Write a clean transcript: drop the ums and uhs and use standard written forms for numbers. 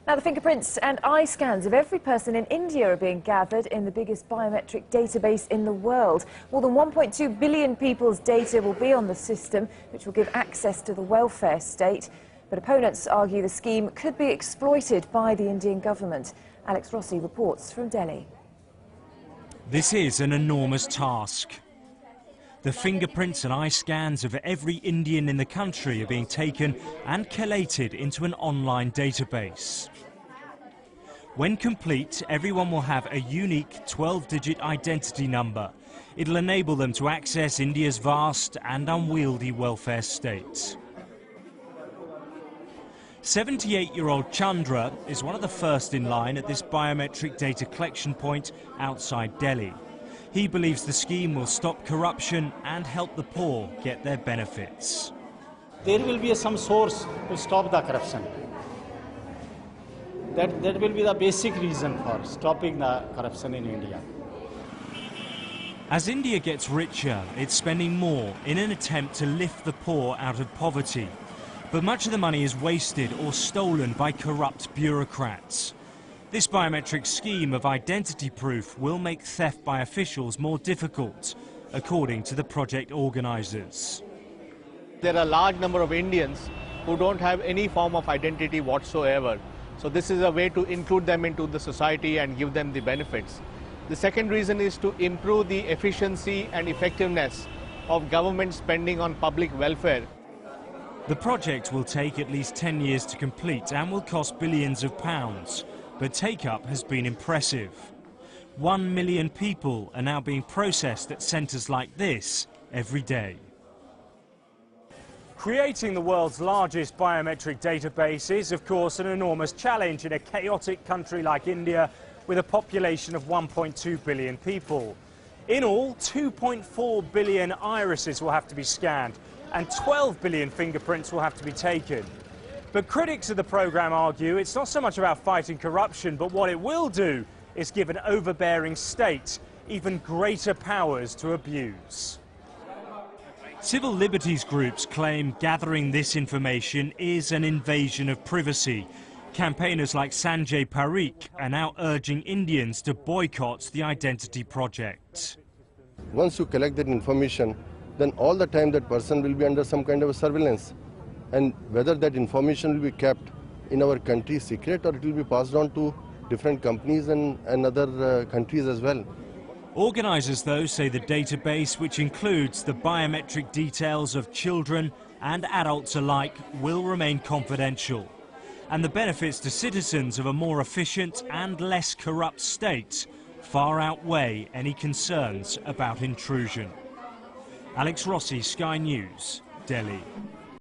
Now, the fingerprints and eye scans of every person in India are being gathered in the biggest biometric database in the world. More than 1.2 billion people's data will be on the system, which will give access to the welfare state. But opponents argue the scheme could be exploited by the Indian government. Alex Rossi reports from Delhi. This is an enormous task. The fingerprints and eye scans of every Indian in the country are being taken and collated into an online database. When complete, everyone will have a unique 12-digit identity number. It'll enable them to access India's vast and unwieldy welfare state. 78-year-old Chandra is one of the first in line at this biometric data collection point outside Delhi. He believes the scheme will stop corruption and help the poor get their benefits. There will be some source to stop the corruption. That will be the basic reason for stopping the corruption in India. As India gets richer, it's spending more in an attempt to lift the poor out of poverty. But much of the money is wasted or stolen by corrupt bureaucrats. This biometric scheme of identity proof will make theft by officials more difficult, according to the project organisers. There are a large number of Indians who don't have any form of identity whatsoever. So this is a way to include them into the society and give them the benefits. The second reason is to improve the efficiency and effectiveness of government spending on public welfare. The project will take at least 10 years to complete and will cost billions of pounds. But take-up has been impressive. 1 million people are now being processed at centres like this every day. Creating the world's largest biometric database is, of course, an enormous challenge in a chaotic country like India with a population of 1.2 billion people. In all, 2.4 billion irises will have to be scanned and 12 billion fingerprints will have to be taken. But critics of the programme argue it's not so much about fighting corruption, but what it will do is give an overbearing state even greater powers to abuse. Civil liberties groups claim gathering this information is an invasion of privacy. Campaigners like Sanjay Parikh are now urging Indians to boycott the identity project. Once you collect that information, then all the time that person will be under some kind of a surveillance. And whether that information will be kept in our country secret or it will be passed on to different companies and other countries as well. Organisers, though, say the database, which includes the biometric details of children and adults alike, will remain confidential. And the benefits to citizens of a more efficient and less corrupt state far outweigh any concerns about intrusion. Alex Rossi, Sky News, Delhi.